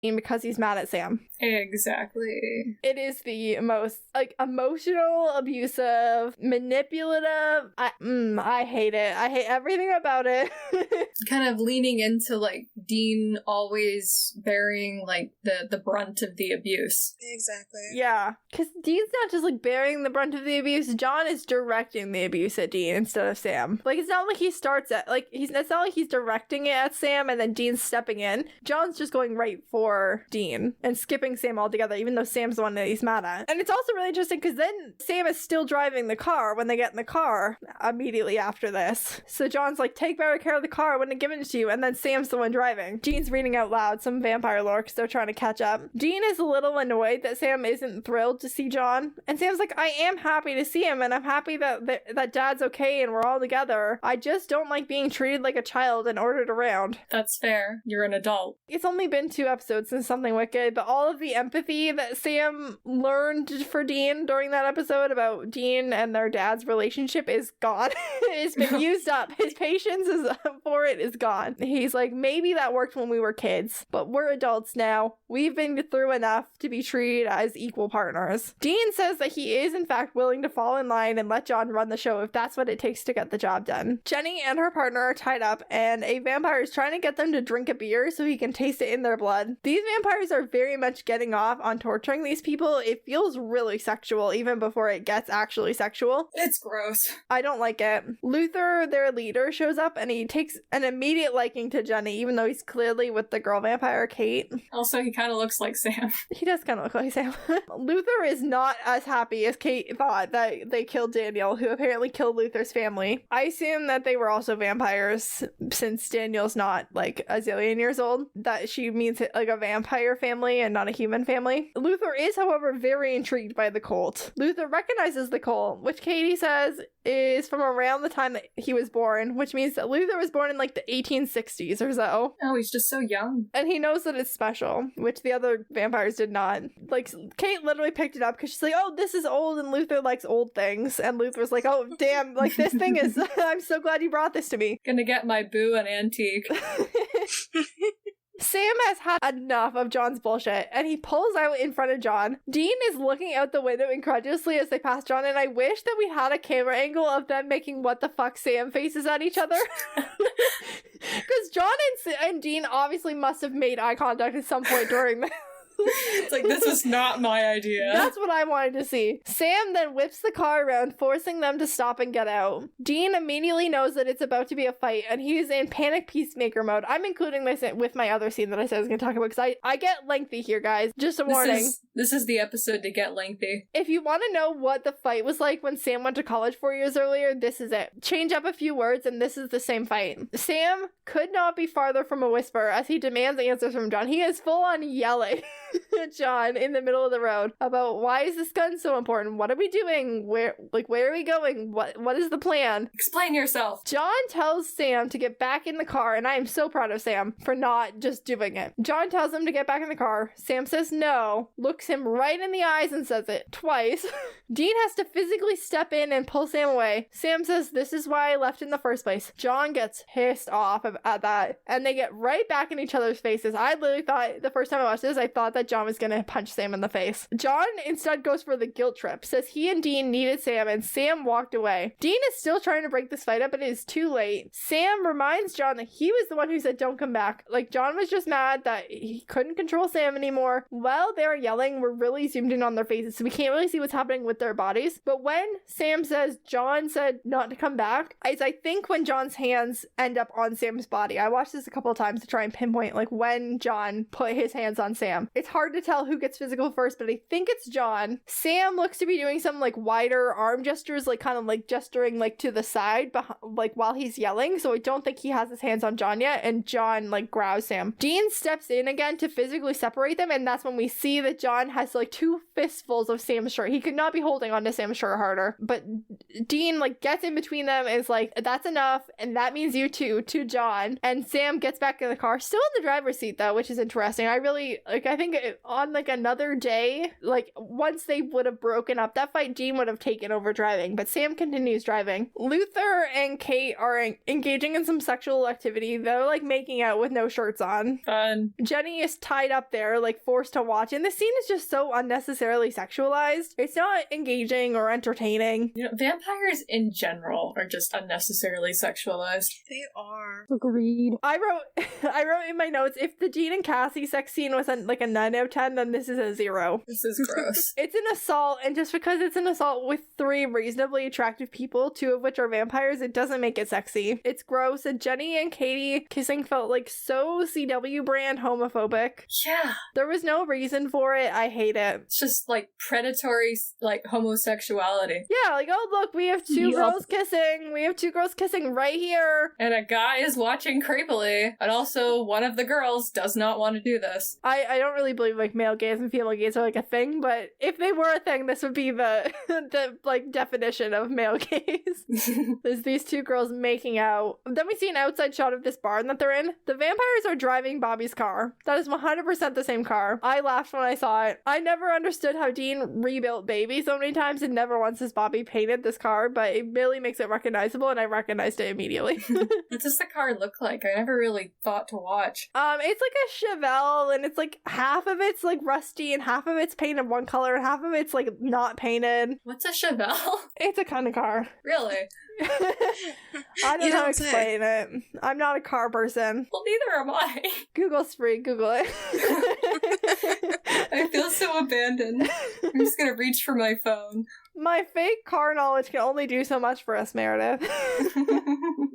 because he's mad at Sam. Exactly. It is the most, like, emotional, abusive, manipulative. I hate it. I hate everything about it. Kind of leaning into, like, Dean always bearing, like, the brunt of the abuse. Exactly. Yeah, because Dean's not just, like, bearing the brunt of the abuse. John is directing the abuse at Dean instead of Sam. Like, it's not like he starts at, like, it's not like he's directing it at Sam and then Dean's stepping in. John's just going right for Dean and skipping Sam altogether, even though Sam's the one that he's mad at. And it's also really interesting because then Sam is still driving the car when they get in the car immediately after this. So John's like, take better care of the car, I wouldn't have given it to you, and then Sam's the one driving. Dean's reading out loud some vampire lore because they're trying to catch up. Dean is a little annoyed that Sam isn't thrilled to see John, and Sam's like, I am happy to see him, and I'm happy that Dad's okay and we're all together. I just don't like being treated like a child and ordered around. That's fair. You're an adult. It's only been 2 episodes since Something Wicked, but all of the empathy that Sam learned for Dean during that episode about Dean and their dad's relationship is gone. It's been used up. His patience for it is gone. He's like, maybe that worked when we were kids, but we're adults now. We've been through enough to be treated as equal partners. Dean says that he is in fact willing to fall in line and let John run the show if that's what it takes to get the job done. Jenny and her partner are tied up, and a vampire is trying to get them to drink a beer so he can taste it in their blood. These vampires are very much getting off on torturing these people. It feels really sexual even before it gets actually sexual. It's gross. I don't like it. Luther, their leader, shows up and he takes an immediate liking to Jenny, even though he's clearly with the girl vampire, Kate. Also, he kind of looks like Sam. He does kind of look like Sam. Luther is not as happy as Kate thought that they killed Daniel, who apparently killed Luther's family. I assume that they were also vampires, since Daniel's not like a zillion years old, that she means like a vampire family and not a human family. Luther is, however, very intrigued by the Colt. Luther recognizes the Colt, which Katie says is from around the time that he was born, which means that Luther was born in like the 1860s or so. Oh, he's just so young. And he knows that it's special, which the other vampires did not. Like, Kate literally picked it up because she's like, oh, this is old, and Luther likes old things. And Luther's like, oh, damn, like, this thing is, I'm so glad you brought this to me. Gonna get my boo an antique. Sam has had enough of John's bullshit, and he pulls out in front of John. Dean is looking out the window incredulously as they pass John, and I wish that we had a camera angle of them making what the fuck Sam faces at each other. Because John and Dean obviously must have made eye contact at some point during this. It's like, this was not my idea. That's what I wanted to see. Sam then whips the car around, forcing them to stop and get out. Dean immediately knows that it's about to be a fight, and he's in panic peacemaker mode. I'm including this with my other scene that I said I was going to talk about, because I get lengthy here, guys. Just a warning. This is the episode to get lengthy. If you want to know what the fight was like when Sam went to college 4 years earlier, this is it. Change up a few words, and this is the same fight. Sam could not be farther from a whisper as he demands answers from John. He is full on yelling at John in the middle of the road about, why is this gun so important? What are we doing? Where are we going? What is the plan? Explain yourself. John tells Sam to get back in the car, and I am so proud of Sam for not just doing it. John tells him to get back in the car. Sam says no, looks him right in the eyes and says it twice. Dean has to physically step in and pull Sam away. Sam says, this is why I left in the first place. John gets pissed off at that, and they get right back in each other's faces. I literally thought, the first time I watched this, I thought that John was gonna punch Sam in the face. John instead goes for the guilt trip, says he and Dean needed Sam, and Sam walked away. Dean is still trying to break this fight up, but it is too late. Sam reminds John that he was the one who said don't come back. Like, John was just mad that he couldn't control Sam anymore. While they're yelling, we're really zoomed in on their faces, so we can't really see what's happening with their bodies. But when Sam says John said not to come back, I think when John's hands end up on Sam's body. I watched this a couple of times to try and pinpoint like when John put his hands on Sam. It's hard to tell who gets physical first, but I think it's John. Sam looks to be doing some like wider arm gestures, like kind of like gesturing like to the side like while he's yelling, so I don't think he has his hands on John yet, and John like grabs Sam. Dean steps in again to physically separate them, and that's when we see that John has like 2 fistfuls of Sam's shirt. He could not be holding onto Sam's shirt harder, but Dean like gets in between them and is like, that's enough, and that means you too, to John. And Sam gets back in the car, still in the driver's seat though, which is interesting. I think on like another day, like once they would have broken up that fight, Dean would have taken over driving, but Sam continues driving. Luther and Kate are engaging in some sexual activity. They're like making out with no shirts on. Fun. Jenny is tied up there, like forced to watch, and the scene is just so unnecessarily sexualized. It's not engaging or entertaining. You know, vampires in general are just unnecessarily sexualized. They are. Agreed. I wrote in my notes, if the Dean and Cassie sex scene was like a 9 out of 10, then this is a 0. This is gross. It's an assault, and just because it's an assault with 3 reasonably attractive people, 2 of which are vampires, it doesn't make it sexy. It's gross, and Jenny and Katie kissing felt like so CW brand homophobic. Yeah. There was no reason for it. I hate it. It's just like predatory, like homosexuality. Yeah, like, oh look, we have 2 girls kissing. We have 2 girls kissing right here. And a guy is watching creepily, and also one of the girls does not want to do this. I don't really believe like male gaze and female gaze are like a thing, but if they were a thing, this would be the the like definition of male gaze. There's these 2 girls making out. Then we see an outside shot of this barn that they're in. The vampires are driving Bobby's car. That is 100% the same car. I laughed when I saw it. I never understood how Dean rebuilt Baby so many times and never once has Bobby painted this car, but it really makes it recognizable, and I recognized it immediately. What does the car look like? I never really thought to watch. It's like a Chevelle, and it's like half of it's like rusty and half of it's painted one color and half of it's like not painted. What's a Chevelle? It's a kind of car. Really? I don't know how to explain it. I'm not a car person. Well, neither am I. Google's free. Google it. I feel so abandoned. I'm just gonna reach for my phone. My fake car knowledge can only do so much for us, Meredith.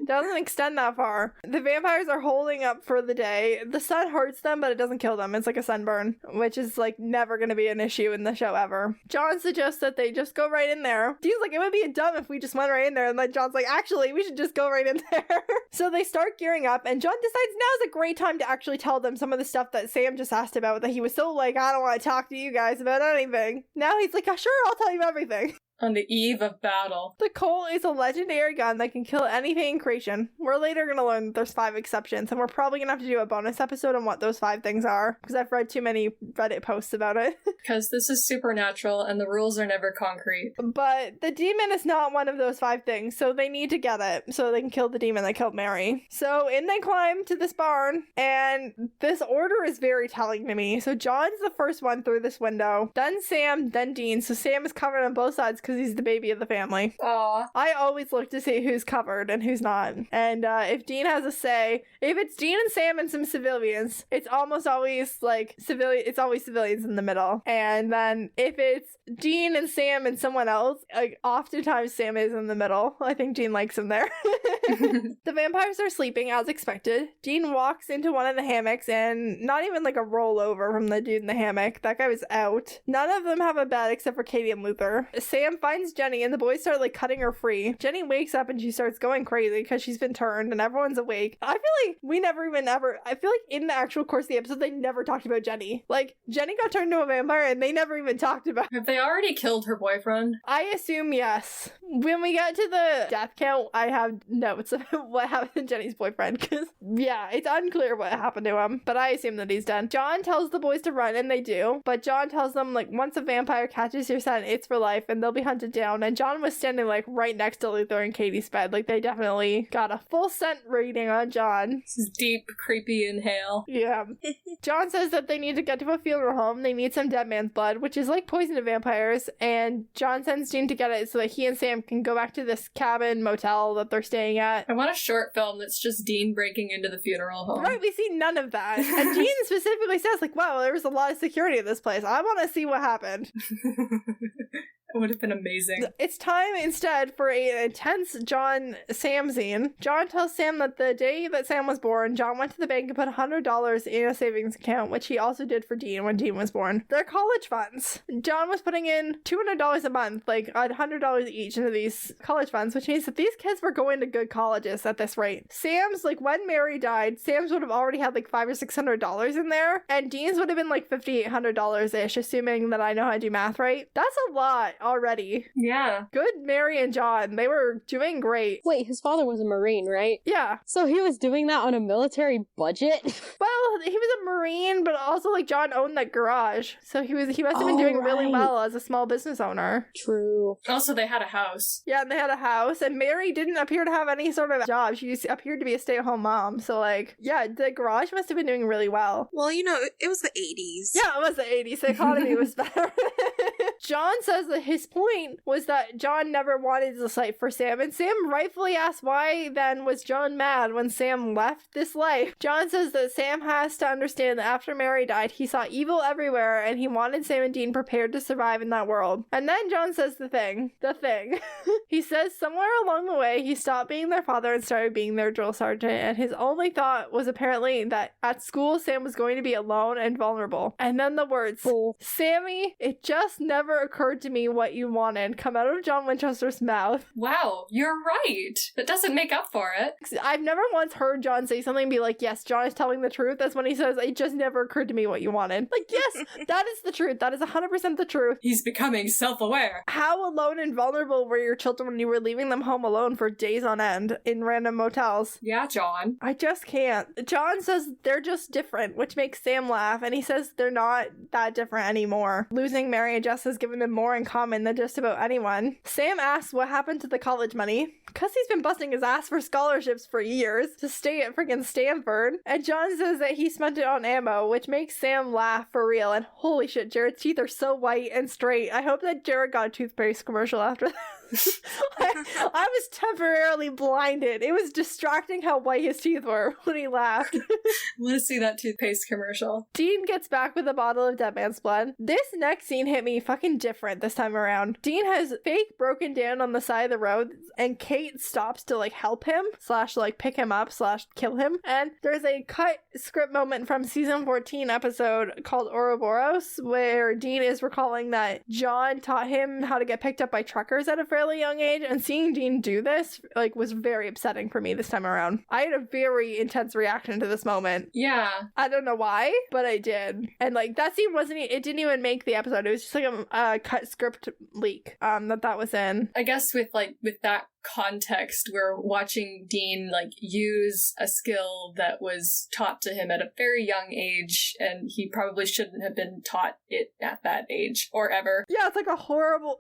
Doesn't extend that far. The vampires are holding up for the day. The sun hurts them, but it doesn't kill them. It's like a sunburn, which is like never going to be an issue in the show ever. John suggests that they just go right in there. Dean's like, it would be dumb if we just went right in there. And then John's like, actually, we should just go right in there. So they start gearing up, and John decides now's a great time to actually tell them some of the stuff that Sam just asked about, that he was so like, I don't want to talk to you guys about anything. Now he's like, sure, I'll tell you everything. On the eve of battle. The Colt is a legendary gun that can kill anything in creation. We're later going to learn that there's 5 exceptions, and we're probably going to have to do a bonus episode on what those 5 things are, because I've read too many Reddit posts about it. Because this is supernatural, and the rules are never concrete. But the demon is not one of those 5 things, so they need to get it, so they can kill the demon that killed Mary. So in they climb to this barn, and this order is very telling to me. So John's the first one through this window, then Sam, then Dean. So Sam is covered on both sides because he's the baby of the family. Aww. I always look to see who's covered and who's not. And if Dean has a say, if it's Dean and Sam and some civilians, it's almost always like it's always civilians in the middle. And then if it's Dean and Sam and someone else, like oftentimes Sam is in the middle. I think Dean likes him there. The vampires are sleeping as expected. Dean walks into one of the hammocks, and not even like a rollover from the dude in the hammock. That guy was out. None of them have a bed except for Katie and Luther. Sam finds Jenny, and the boys start like cutting her free. Jenny wakes up and she starts going crazy because she's been turned and everyone's awake. I feel like we never even ever, I feel like in the actual course of the episode, they never talked about Jenny. Like, Jenny got turned into a vampire and they never even talked about Have they already killed her boyfriend? I assume yes. When we get to the death count, I have notes about what happened to Jenny's boyfriend, because, yeah, it's unclear what happened to him, but I assume that he's dead. John tells the boys to run, and they do, but John tells them, like, once a vampire catches your scent, it's for life, and they'll be hunted down. And John was standing like right next to Luther and Katie's bed. Like they definitely got a full scent rating on John. This is deep, creepy inhale. Yeah. John says that they need to get to a funeral home. They need some dead man's blood, which is like poison to vampires. And John sends Dean to get it so that he and Sam can go back to this cabin motel that they're staying at. I want a short film that's just Dean breaking into the funeral home. Right, we see none of that. And Dean specifically says, like, wow, there was a lot of security at this place. I want to see what happened. It would have been amazing. It's time instead for an intense John-Sam scene. John tells Sam that the day that Sam was born, John went to the bank and put $100 in a savings account, which he also did for Dean when Dean was born. They're college funds. John was putting in $200 a month, like $100 each into these college funds, which means that these kids were going to good colleges at this rate. Sam's, like, when Mary died, Sam's would have already had like $500 or $600 in there, and Dean's would have been like $5,800-ish, assuming that I know how to do math right. That's a lot. already. Yeah. Good Mary and John. They were doing great. Wait, his father was a Marine, right? Yeah. So he was doing that on a military budget? Well, he was a Marine, but also like John owned that garage. So he must have been doing really well as a small business owner. True. Also, they had a house. Yeah, and they had a house, and Mary didn't appear to have any sort of job. She appeared to be a stay-at-home mom. So like, yeah, the garage must have been doing really well. Well, it was the 80s. Yeah, it was the 80s. The economy was better. John says that his point was that John never wanted this life for Sam, and Sam rightfully asked why then was John mad when Sam left this life. John says that Sam has to understand that after Mary died, he saw evil everywhere, and he wanted Sam and Dean prepared to survive in that world. And then John says the thing. He says somewhere along the way, he stopped being their father and started being their drill sergeant, and his only thought was apparently that at school, Sam was going to be alone and vulnerable. And then the words, Sammy, it just never occurred to me what you wanted, come out of John Winchester's mouth. Wow, you're right. That doesn't make up for it. I've never once heard John say something and be like, yes, John is telling the truth. That's when he says, it just never occurred to me what you wanted. Like, yes, that is the truth. That is 100% the truth. He's becoming self-aware. How alone and vulnerable were your children when you were leaving them home alone for days on end in random motels? Yeah, John. I just can't. John says they're just different, which makes Sam laugh, and he says they're not that different anymore. Losing Mary and Jess has given them more in common than just about anyone. Sam asks what happened to the college money, because he's been busting his ass for scholarships for years to stay at freaking Stanford. And John says that he spent it on ammo, which makes Sam laugh for real. And holy shit, Jared's teeth are so white and straight. I hope that Jared got a toothpaste commercial after that. I was temporarily blinded. It was distracting how white his teeth were when he laughed. Want to see that toothpaste commercial. Dean gets back with a bottle of Dead Man's Blood. This next scene hit me fucking different this time around. Dean has fake broken down on the side of the road, and Kate stops to like help him / like pick him up / kill him. And there's a cut script moment from season 14 episode called Ouroboros where Dean is recalling that John taught him how to get picked up by truckers at a fairly young age, and seeing Dean do this like was very upsetting for me this time around. I had a very intense reaction to this moment. Yeah. I don't know why, but I did. And like that scene it didn't even make the episode. It was just like a cut script leak that was in. I guess with that context, we're watching Dean like use a skill that was taught to him at a very young age, and he probably shouldn't have been taught it at that age or ever. Yeah,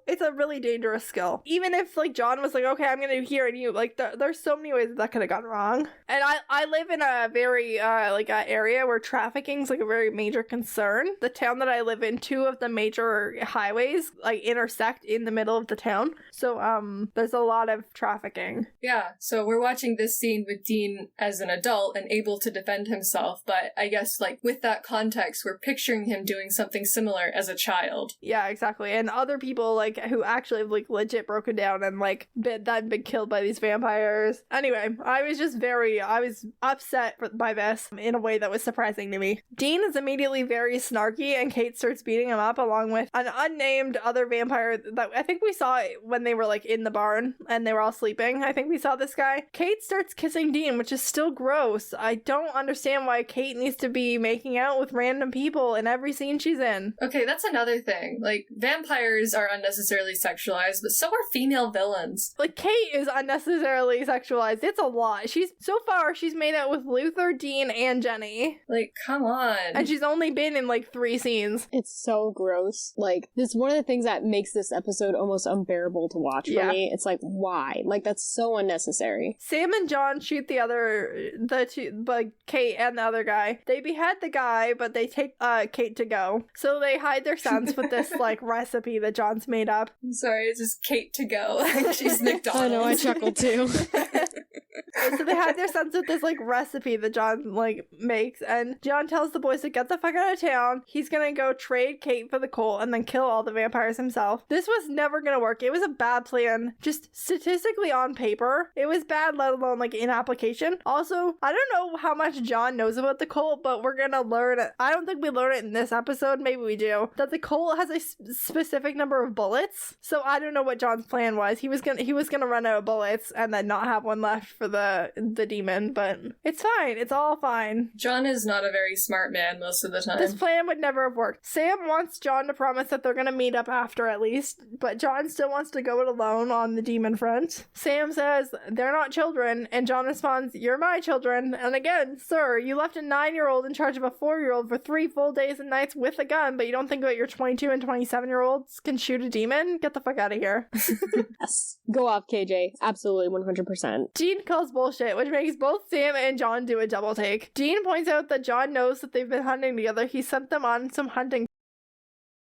it's a really dangerous skill. Even if like John was like, okay, I'm gonna do here and you, like there's so many ways that could have gone wrong. And I live in a very area where trafficking's like a very major concern. The town that I live in, 2 of the major highways like intersect in the middle of the town. So there's a lot of trafficking. Yeah, so we're watching this scene with Dean as an adult and able to defend himself, but I guess like with that context, we're picturing him doing something similar as a child. Yeah, exactly. And other people like who actually have like legit broken down and like been killed by these vampires. Anyway, I was upset by this in a way that was surprising to me. Dean is immediately very snarky, and Kate starts beating him up along with an unnamed other vampire that I think we saw when they were like in the barn and they were all sleeping. I think we saw this guy. Kate starts kissing Dean, which is still gross. I don't understand why Kate needs to be making out with random people in every scene she's in. Okay, that's another thing. Like, vampires are unnecessarily sexualized, but so are female villains. Like, Kate is unnecessarily sexualized. It's a lot. She's made out with Luther, Dean, and Jenny. Like, come on. And she's only been in like 3 scenes. It's so gross. Like, this is one of the things that makes this episode almost unbearable to watch for me. It's like, why? Like, that's so unnecessary. Sam and John shoot the two, like Kate and the other guy. They behead the guy, but they take Kate to go. So they hide their sons with this like recipe that John's made up. I'm sorry, it's just Kate to go. She's McDonald's. I know, I chuckled too. So they hide their sons with this like recipe that John like makes, and John tells the boys to get the fuck out of town. He's gonna go trade Kate for the Colt and then kill all the vampires himself. This was never gonna work. It was a bad plan. Just statistically on paper, it was bad, let alone like in application. Also, I don't know how much John knows about the Colt, but we're gonna learn it. I don't think we learn it in this episode. Maybe we do. That the Colt has a specific number of bullets. So I don't know what John's plan was. He was gonna run out of bullets and then not have one left for for the demon, but it's fine. It's all fine. John is not a very smart man most of the time. This plan would never have worked. Sam wants John to promise that they're going to meet up after at least, but John still wants to go it alone on the demon front. Sam says, they're not children, and John responds, you're my children. And again, sir, you left a 9-year-old in charge of a 4-year-old for 3 full days and nights with a gun, but you don't think about your 22 and 27-year-olds can shoot a demon? Get the fuck out of here. Yes. Go off, KJ. Absolutely, 100%. Dean calls bullshit, which makes both Sam and John do a double take. Dean points out that John knows that they've been hunting together. He sent them on some hunting